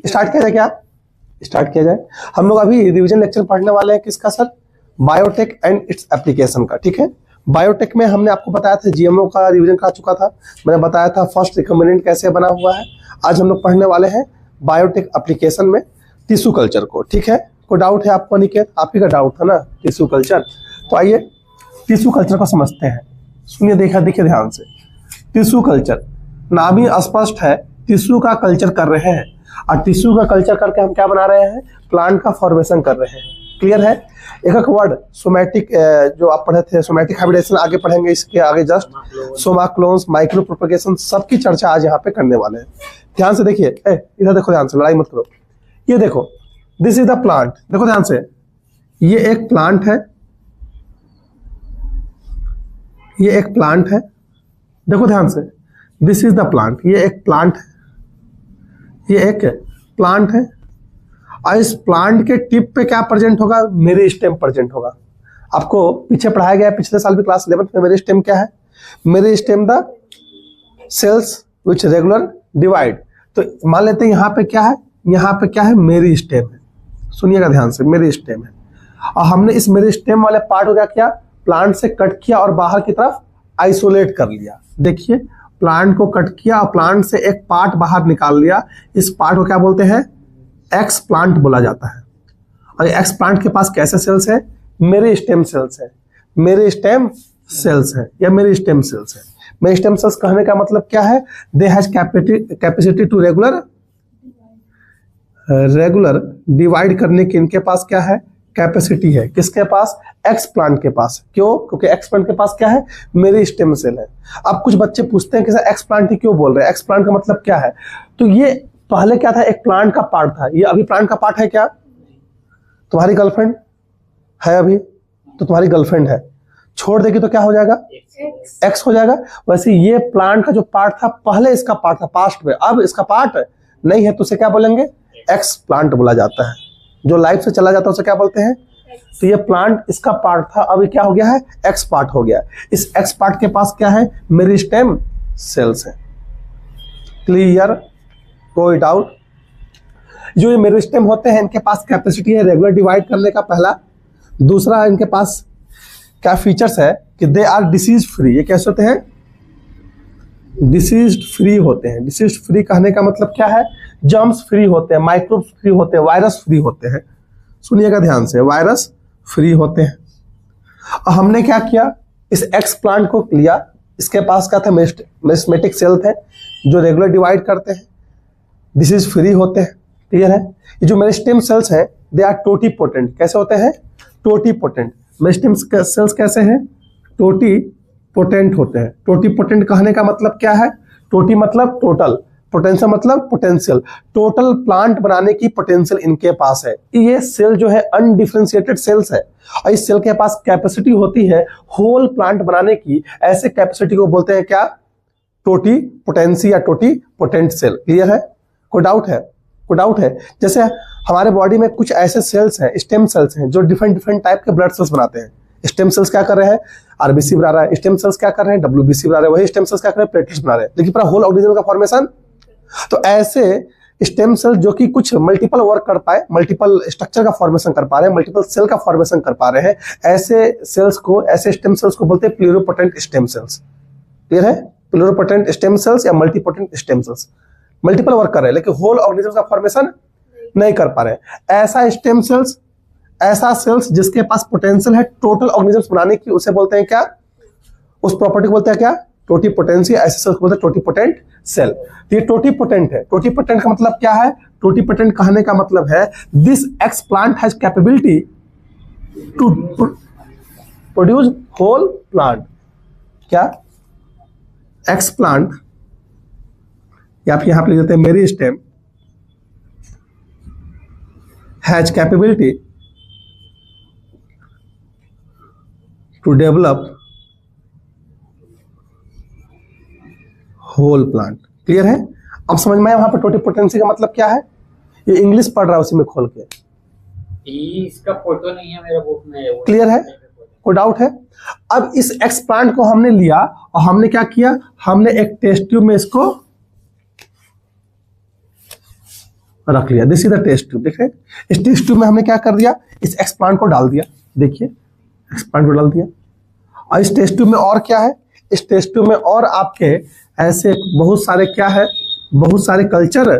Start किया जाए क्या? स्टार्ट किया जाए। हम लोग अभी रिवीजन लेक्चर पढ़ने वाले हैं किसका sir? Biotech and its application का। ठीक है, बायोटेक में हमने आपको बताया था जीएमओ का रिवीजन करा चुका था, मैंने बताया था फर्स्ट रिकमेंडेंट कैसे बना हुआ है। आज हम लोग पढ़ने वाले हैं बायोटेक एप्लीकेशन में टिश्यू कल्चर को। ठीक है, कोई डाउट है आपको अनिकेत? आप ही का डाउट था ना टिश्यू कल्चर। तो आइए टिश्यू कल्चर को समझते हैं। सुनिए, देखिए ध्यान से। टिश्यू कल्चर नाम ही स्पष्ट है, टिश्यू का कल्चर कर रहे हैं। और टिश्यू का कल्चर करके हम क्या बना रहे हैं? प्लांट का फॉर्मेशन कर रहे हैं। क्लियर है? एक एक वर्ड सोमैटिक, जो आप पढ़े थे सोमैटिक हाइब्रिडेशन, आगे पढ़ेंगे इसके आगे just Soma clones, micro propagation, सबकी चर्चा आज यहाँ पे करने वाले हैं। ध्यान से देखिए, इधर देखो ध्यान से, लड़ाई मत करो। ये देखो, दिस इज द प्लांट। देखो ध्यान से, ये एक प्लांट है, ये एक प्लांट है। देखो ध्यान से, दिस इज द प्लांट। ये एक प्लांट है, ये एक प्लांट है। और इस प्लांट के टिप पे क्या प्रेजेंट होगा? मेरिस्टेम प्रेजेंट होगा। आपको पीछे पढ़ाया गया है, पिछले साल भी क्लास 11 में। मेरिस्टेम क्या है? Meristem the cells which regular divide. तो मान लेते हैं यहाँ पे क्या है? यहाँ पे क्या है? मेरिस्टेम है। सुनिएगा ध्यान से, मेरिस्टेम है। और हमने इस मेरिस्टेम वाले पार्ट को क्या किया? प्लांट से कट किया और बाहर की तरफ आइसोलेट कर लिया। देखिए, प्लांट को कट किया और प्लांट से एक पार्ट बाहर निकाल लिया। इस पार्ट को क्या बोलते हैं? एक्स प्लांट बोला जाता है। और एक्स प्लांट के पास कैसे सेल्स है? मेरिस्टेम सेल्स है, मेरिस्टेम सेल्स है या मेरिस्टेम सेल्स है। मेरिस्टेम सेल्स कहने का मतलब क्या है? They has capacity to regular divide करने की इनके पास क्या है? कैपेसिटी है। किसके पास? एक्स प्लांट के पास। क्यों? क्योंकि एक्स प्लांट के पास क्या है? मेरिस्टेम सेल है। अब कुछ बच्चे पूछते हैं कि सर एक्स प्लांट ही क्यों बोल रहे हैं, एक्स प्लांट का मतलब क्या है? तो ये पहले क्या था? एक प्लांट का पार्ट था। ये अभी प्लांट का पार्ट है क्या? तुम्हारी गर्लफ्रेंड है अभी, तो तुम्हारी गर्लफ्रेंड है, छोड़ देगी तो क्या हो जाएगा? एक्स हो जाएगा। वैसे ये प्लांट का जो पार्ट था, पहले इसका पार्ट था पास्ट में, अब इसका पार्ट नहीं है, तो उसे क्या बोलेंगे? एक्स प्लांट बोला जाता है। जो लाइफ से चला जाता है उसे क्या बोलते हैं? तो ये प्लांट इसका पार्ट था, अभी क्या हो गया है? एक्स पार्ट हो गया। इस एक्स पार्ट के पास क्या है? मेरिस्टेम सेल्स है। क्लियर? कोई डाउट? जो ये मेरिस्टेम होते हैं, इनके पास कैपेसिटी है रेगुलर डिवाइड करने का, पहला। दूसरा, इनके पास क्या फीचर्स है कि दे आर डिसीज फ्री। ये कैसे होते हैं? डिसीज फ्री होते हैं। डिसीज फ्री कहने का मतलब क्या है? जर्म्स फ्री होते हैं, माइक्रोब्स फ्री होते हैं, वायरस फ्री होते हैं। सुनिएगा ध्यान से, वायरस फ्री होते हैं। और हमने क्या किया? इस एक्स प्लांट को लिया, इसके पास क्या था? मेरिस्टेमेटिक सेल थे जो रेगुलर डिवाइड करते हैं, डिसीज फ्री होते हैं। क्लियर है? ये जो मेरिस्टेम सेल्स हैं, दे आर टोटीपोटेंट। कैसे होते हैं? टोटीपोटेंट। मेरिस्टेम सेल्स कैसे हैं? टोटीपोटेंट होते हैं। टोटीपोटेंट कहने का मतलब क्या है? टोटी मतलब टोटल, पोटेंशियल मतलब पोटेंशियल। टोटल प्लांट बनाने की पोटेंशियल इनके पास है। ये सेल जो है अनडिफरेंशिएटेड सेल्स है, और इस सेल के पास कैपेसिटी होती है होल प्लांट बनाने की। ऐसे कैपेसिटी को बोलते हैं क्या? टोटीपोटेंसी या टोटीपोटेंट सेल। क्लियर है? कोई डाउट है? कोई डाउट है? जैसे हमारे बॉडी में कुछ ऐसे सेल्स हैं, स्टेम सेल्स हैं, जो डिफरेंट टाइप के ब्लड सेल्स बनाते हैं। स्टेम सेल्स क्या कर रहे हैं? आरबीसी बना रहा है। स्टेम सेल्स क्या कर रहे हैं? डब्ल्यूबीसी बना रहे हैं। वही स्टेम सेल्स क्या कर रहे हैं? प्लेटलेट्स बना रहे हैं। लेकिन पूरा होल ऑर्गेनिज्म का फॉर्मेशन। तो ऐसे स्टेम सेल जो कि कुछ मल्टीपल वर्क कर पाए, मल्टीपल स्ट्रक्चर का फॉर्मेशन कर पा रहे हैं, मल्टीपल सेल का फॉर्मेशन कर पा रहे हैं, ऐसे सेल्स को, ऐसे स्टेम सेल्स को बोलते हैं प्लूरिपोटेंट स्टेम सेल्स। क्लियर है? प्लूरिपोटेंट स्टेम सेल्स या multipotent stem cells. Multiple work कर रहे हैं लेकिन होल ऑर्गेनिज्म का फॉर्मेशन नहीं कर पा रहे हैं। ऐसा स्टेम सेल्स, ऐसा सेल्स जिसके पास पोटेंशियल है टोटल ऑर्गेनिज्म बनाने की, उसे बोलते हैं क्या? उस प्रॉपर्टी को बोलते हैं क्या? टोटीपोटेंसी। ऐसे सेल्स को बोलते हैं टोटीपोटेंट सेल। तो ये टोटीपोटेंट है। टोटीपोटेंट का मतलब क्या है? टोटीपोटेंट कहने का मतलब है this explant has capability to produce whole plant. क्या? एक्स प्लांट, या फिर यहां पे लिख देते हैं meristem, has capability to develop whole plant. Clear है? अब समझ में आया वहां पर टोटीपोटेंसी का मतलब क्या है? ये इंग्लिश पढ़ रहा है उसी में खोल के। इसका फोटो नहीं है मेरे बुक में। क्लियर है? कोई डाउट है? अब इस एक्स प्लांट को हमने लिया और हमने क्या किया? हमने एक टेस्ट ट्यूब में इसको रख लिया। This is the test tube. देख रहे हैं, इस टेस्ट ट्यूब में हमने क्या कर दिया, इस एक्सप्लांट को डाल दिया। देखिए एक्सप्लांट को डाल दिया। और इस टेस्ट ट्यूब में और क्या है, इस टेस्ट ट्यूब में और आपके ऐसे बहुत सारे क्या है, बहुत सारे कल्चर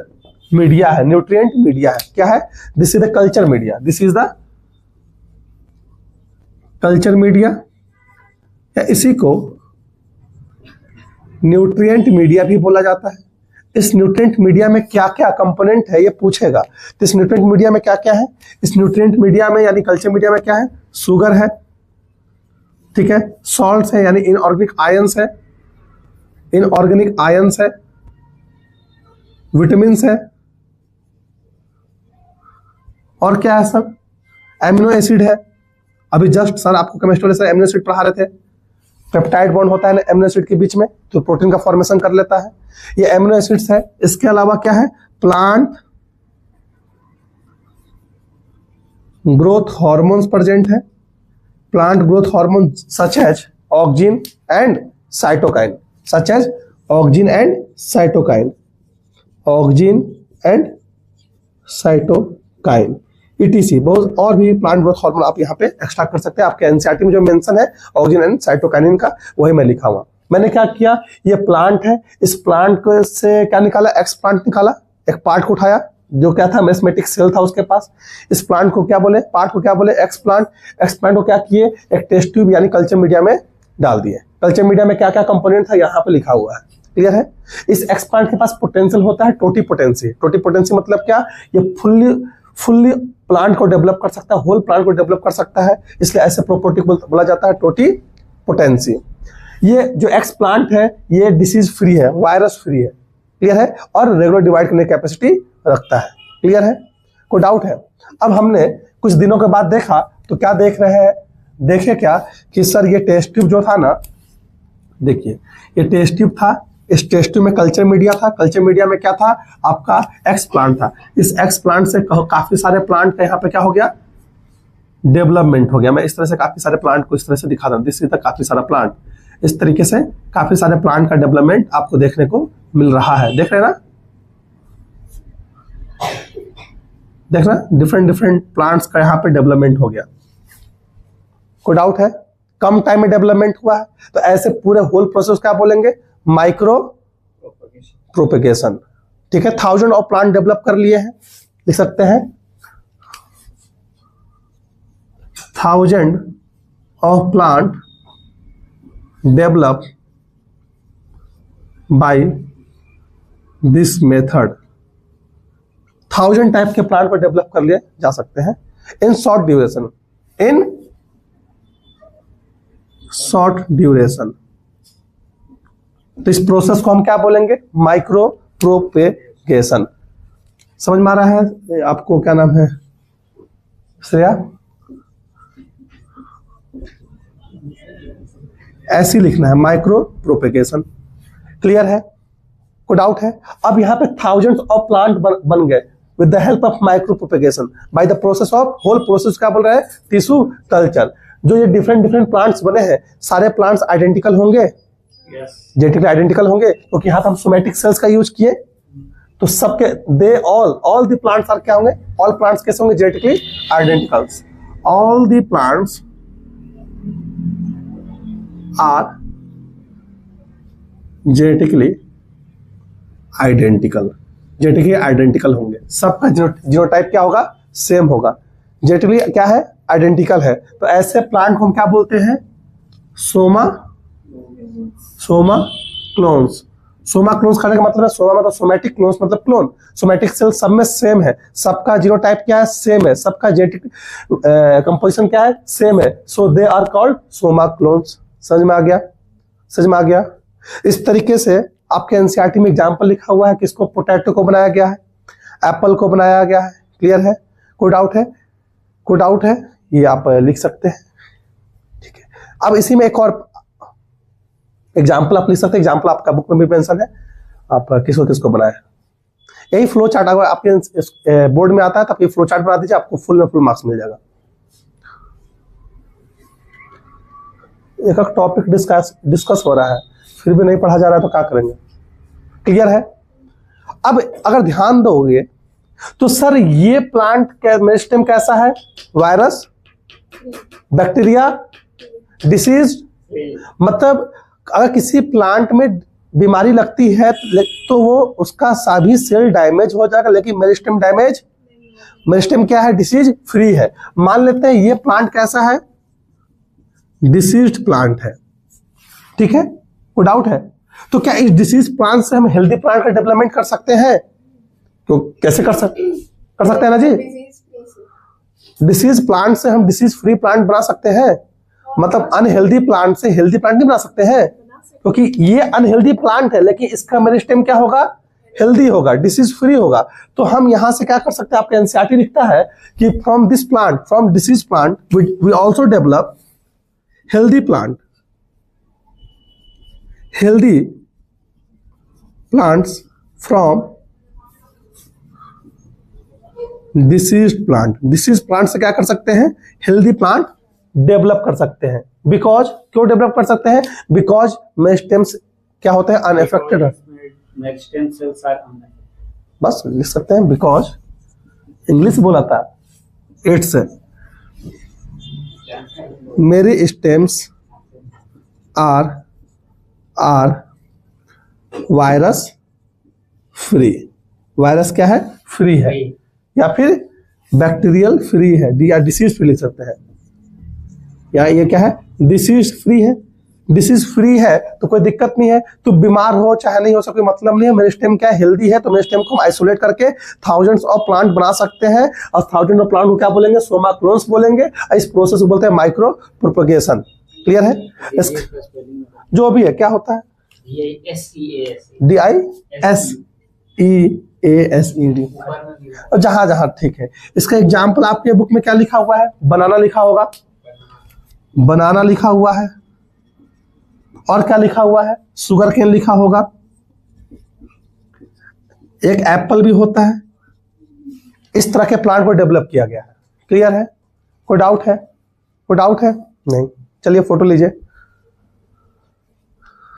मीडिया है, न्यूट्रिएंट मीडिया है। क्या है, this is the culture media, this is the culture media, या इसी को न्यूट्रिएंट मीडिया भी बोला जाता है। इस न्यूट्रिएंट मीडिया में क्या क्या कंपोनेंट है ये पूछेगा, तो इस न्यूट्रिएंट मीडिया में क्या क्या है, इस न्यूट्रिएंट मीडिया में यानी कल्चर मीडिया में क्या है, शुगर है, ठीक है, सॉल्ट्स है यानी इनऑर्गेनिक आयंस है, इनऑर्गेनिक आयंस है, विटामिन्स है, और क्या है सब, एमिनो एसिड है। अभी जस्ट सर आपको केमिस्ट्री से एमिनो एसिड पढ़ा रहे थे, पेप्टाइड बॉन्ड होता है ना एमिनो एसिड के बीच में, तो प्रोटीन का फॉर्मेशन कर लेता है, ये एमिनो एसिड्स है। इसके अलावा क्या है, प्लांट ग्रोथ हार्मोन्स प्रेजेंट है, plant growth hormone such as auxin and cytokine, such as auxin and cytokine, auxin and cytokine ETC। बहुत और भी प्लांट ग्रोथ हार्मोन आप यहाँ पे एक्स्ट्रा कर सकते हैं। आपके एनसीईआरटी में जो मेंशन है ऑक्सिन एंड साइटोकाइनिन का, वही मैं लिखा हुआ। मैंने क्या किया, ये प्लांट है, इस प्लांट को से क्या निकाला, एक्स प्लांट निकाला, एक पार्ट को उठाया जो क्या था, मेस्मेटिक सेल था उसके पास। इस प्लांट को क्या बोले, पार्ट को क्या बोले, एक्स प्लांट। एक्स प्लांट को क्या किए, एक टेस्ट ट्यूब यानी कल्चर मीडिया में डाल दिए। कल्चर मीडिया में क्या क्या कंपोनेंट था यहाँ पे लिखा हुआ है, क्लियर है। इस एक्स प्लांट के पास पोटेंशियल होता है टोटीपोटेंसी। टोटीपोटेंसी मतलब क्या, ये फुल्ली प्लांट को डेवलप कर सकता है, होल प्लांट को डेवलप कर सकता है, इसलिए ऐसे प्रॉपर्टी बोला जाता है टोटीपोटेंसी। ये जो एक्स प्लांट है ये डिसीज फ्री है, वायरस फ्री है, क्लियर है, और रेगुलर डिवाइड करने की कैपेसिटी रखता है, क्लियर है, कोई डाउट है। अब हमने कुछ दिनों के बाद देखा तो क्या देख रहे हैं, देखे क्या कि सर ये टेस्ट ट्यूब जो था ना, देखिए ये टेस्ट ट्यूब था, इस टेस्ट ट्यूब में कल्चर मीडिया था, कल्चर मीडिया में क्या था आपका एक्स प्लांट था। इस एक्स प्लांट से काफी सारे प्लांट का यहाँ पे क्या हो गया, डेवलपमेंट हो गया। मैं इस तरह से काफी सारे प्लांट को इस तरह से दिखा रहा हूँ, दिस इज द काफी सारा प्लांट। इस तरीके से काफी सारे प्लांट का डेवलपमेंट आपको देखने को मिल रहा है, देख रहे हैं ना, देख रहे हैं, डिफरेंट प्लांट्स का यहाँ पे डेवलपमेंट हो गया। कोई डाउट है, कम टाइम में डेवलपमेंट हुआ है, तो ऐसे पूरे होल प्रोसेस क्या बोलेंगे, माइक्रो प्रोपेगेशन, ठीक है। 1000 ऑफ प्लांट डेवलप कर लिए हैं, लिख सकते हैं 1000 of plant develop by this method. 1000 type के प्लांट को डेवलप कर लिए जा सकते हैं in short duration, in short duration. तो इस प्रोसेस को हम क्या बोलेंगे, माइक्रो प्रोपेगेशन। समझ में आ रहा है आपको, क्या नाम है श्रेया, ऐसे लिखना है माइक्रो प्रोपेगेशन, क्लियर है, कोई डाउट है। अब यहाँ पे 1000 ऑफ प्लांट बन गए with the help of micropropagation by the process of, whole process क्या बोल रहे हैं, टिश्यू कल्चर। जो ये डिफरेंट प्लांट्स बने हैं, सारे प्लांट्स आइडेंटिकल होंगे, जेनेटिकली आइडेंटिकल होंगे, क्योंकि यहाँ पे हम सोमैटिक सेल्स का यूज किए, तो सबके they all the plants are क्या होंगे, ऑल प्लांट्स कैसे होंगे, genetically identicals. All the plants are genetically identical, genetically identical होंगे, सबका जीनोटाइप क्या होगा, सेम होगा, जेनेटिकली क्या है, आइडेंटिकल है। तो ऐसे प्लांट को हम क्या बोलते हैं, सोमा क्लोन्स। सोमा क्लोन्स करने का मतलब है, सोमा मतलब सोमैटिक, क्लोन्स मतलब क्लोन। सोमैटिक सेल सब में सेम है, सबका जीनोटाइप क्या है, सेम है, सबका जेनेटिक कंपोजिशन क्या है, सेम है, so they are called soma clones. समझ में आ गया, समझ में आ गया। इस तरीके से आपके एनसीईआरटी में एग्जाम्पल लिखा हुआ है, किसको, पोटैटो को बनाया गया है, एप्पल को बनाया गया है, क्लियर है, कोई डाउट है, कोई डाउट है, ये आप लिख सकते हैं, ठीक है। अब इसी में एक और एग्जाम्पल आप लिख सकते हैं, एग्जाम्पल आपका बुक में भी मेंशन है, आप किसको किसको बनाया। यही फ्लो चार्ट अगर आपके बोर्ड में आता है तो आप ये फ्लो चार्ट बना दीजिए, आपको फुल में फुल मार्क्स मिल जाएगा। एक टॉपिक डिस्कस हो रहा है, फिर भी नहीं पढ़ा जा रहा है तो क्या करेंगे, क्लियर है। अब अगर ध्यान दोगे तो सर ये प्लांट मेरिस्टेम कैसा है? Virus, bacteria, disease. मतलब अगर किसी प्लांट में बीमारी लगती है तो वो उसका सभी सेल डैमेज हो जाएगा, लेकिन मेरिस्टेम डैमेज, मेरिस्टेम क्या है? डिसीज फ्री है। मान लेते हैं ये प्लांट कैसा है? डिसीज्ड प्लांट है, ठीक है, कोई डाउट है? तो क्या इस डिसीज प्लांट से हम हेल्दी प्लांट का डेवलपमेंट कर सकते हैं? तो कैसे कर सकते हैं ना जी? डिसीज प्लांट से हम डिसीज फ्री प्लांट बना सकते हैं। मतलब अनहेल्दी प्लांट से हेल्दी प्लांट नहीं बना सकते हैं, क्योंकि ये अनहेल्दी प्लांट है लेकिन इसका मेरिस्टेम क्या होगा? हेल्दी होगा, डिसीज फ्री होगा। तो हम यहां से क्या कर सकते हैं? आपका एनसीईआरटी लिखता है कि from this plant, from disease plant we also develop healthy plant, healthy plants from disease plant. Disease plant से क्या कर सकते हैं? हेल्दी प्लांट डेवलप कर सकते हैं। बिकॉज, क्यों डेवलप कर सकते हैं? बिकॉज मेरिस्टेम्स क्या होते हैं? अनएफेक्टेड। बस लिख सकते हैं बिकॉज, इंग्लिश बोला था, its meristems are virus free. Virus क्या है? फ्री है, या फिर बैक्टीरियल फ्री है, या डिसीज फ्री लिख सकते हैं, या ये क्या है? डिसीज फ्री है। डिसीज फ्री है तो कोई दिक्कत नहीं है, तो बीमार हो चाहे नहीं हो सके मतलब नहीं है। मेरिस्टेम क्या है? हेल्दी है। तो मेरिस्टेम को हम आइसोलेट करके थाउजेंड्स ऑफ प्लांट बना सकते हैं, और थाउजेंड ऑफ प्लांट को क्या बोलेंगे? सोमा क्लोन्स बोलेंगे। इस प्रोसेस को बोलते हैं माइक्रो प्रोपगेशन। क्लियर है? जो भी है क्या होता है? DISEASED। और जहां जहां ठीक है। इसका एग्जाम्पल आपके बुक में क्या लिखा हुआ है? बनाना लिखा होगा, बनाना लिखा हुआ है, और क्या लिखा हुआ है? शुगर केन लिखा होगा, एक एप्पल भी होता है। इस तरह के प्लांट को डेवलप किया गया है। क्लियर है? कोई डाउट है? कोई डाउट है? नहीं। चलिए फोटो लीजिए।